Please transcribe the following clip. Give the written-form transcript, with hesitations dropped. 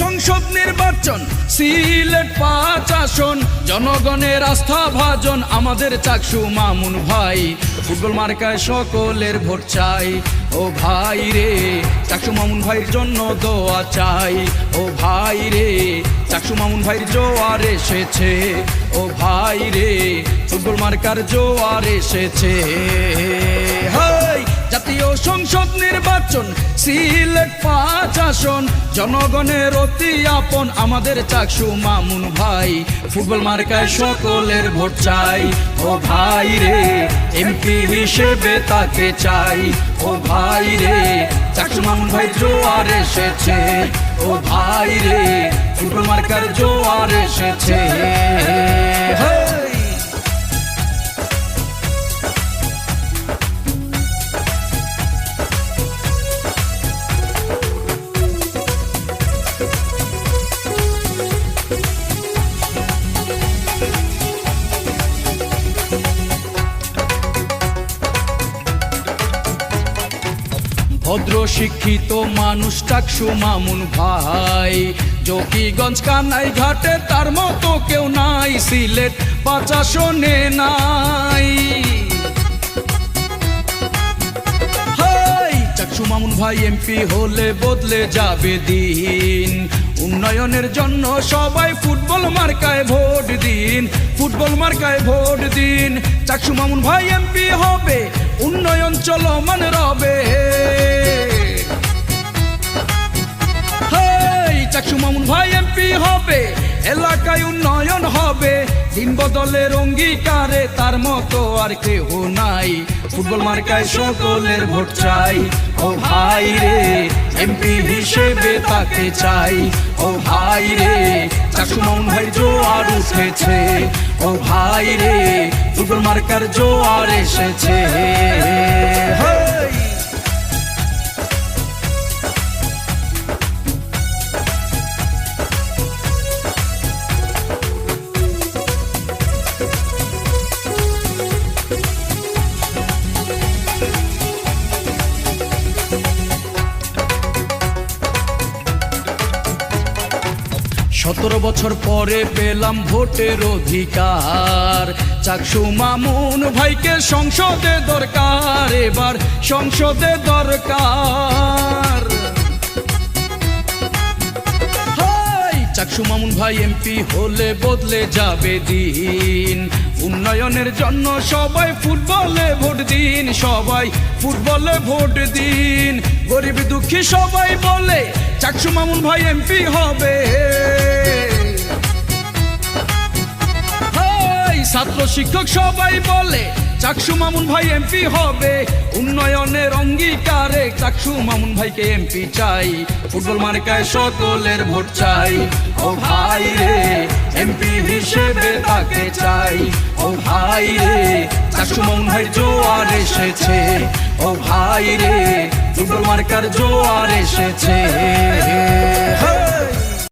সংসদ নির্বাচন, সিলেট 5 আসন, জনগণের আস্থা ভাজন আমাদের চাকসু মামুন ভাই। ফুটবল মার্কায় সকলের ভোট চাই, ও ভাই রে চাকসু মামুন ভাইয়ের জন্য দোয়া চাই। ও ভাই রে চাকসু মামুন ভাইয়ের জোয়ার এসেছে, ও ভাই রে ফুটবল মার্কার জোয়ার এসেছে। জাতীয় সংসদ নির্বাচন, সিলেট 5 আসন, জনগণের অতি আপন আমাদের চাকসু মামুন ভাই। ফুটবল মার্কায় সকলের ভোট চাই, ও ভাই রে এমপি হিসেবে তাকে চাই। ও ভাই রে চাকসু মামুন ভাই জোয়ার এসেছে, ও ভাই রে ফুটবল মার্কার জোয়ার এসেছে। ভদ্র শিক্ষিত মানুষ চাকসু মামুন ভাই। জকিগঞ্জ কানাই ঘাটে তার মতো কেউ নাই, সিলেট 5 আসনে নাই। চাকসু মামুন ভাই এমপি হলে বদলে যাবে দিন। উন্নয়নের জন্য সবাই ফুটবল মার্কায় ভোট দিন, ফুটবল মার্কায় ভোট দিন। চাকসু মামুন ভাই এমপি হবে, উন্নয়ন চলমান রবে। চাকসু মামুন ভাই এমপি হবে, এলাকায় উন্নয়ন হবে। দিন বদলের অঙ্গীকারে তার মতো আর কেউ নাই। ফুটবল মার্কায় সকলের ভোট চাই, ও ভাই রে এমপি হিসেবে তাকে চাই। ও ভাই রে চাকসু মামুন ভাই জোয়ার উঠেছে, ও ভাই রে ফুটবল মার্কার জোয়ার এসেছে। সতেরো বছর পরে পেলাম ভোটের অধিকার। চাকসু মামুন ভাইকে সংসদে দরকার, এবার সংসদে দরকার। চাকসু মামুন ভাই এমপি হলে বদলে যাবে দিন। উন্নয়নের জন্য সবাই ফুটবলে ভোট দিন, সবাই ফুটবলে ভোট দিন। গরিব দুঃখী সবাই বলে চাকসু মামুন ভাই এমপি হবে। ছাত্র শিক্ষক সবাই বলে চাকসু মামুন ভাই এমপি হবে। উন্নয়নের অঙ্গীকারে চাকসু মামুন ভাইকে এমপি চাই। ফুটবল মার্কায় সকলের ভোট চাই, ও ভাই রে এমপি হিসেবে তাকে চাই। ও ভাই রে চাকসু মামুন ভাই জোয়ার এসেছে, ও ভাই রে ফুটবল মার্কার জোয়ার এসেছে।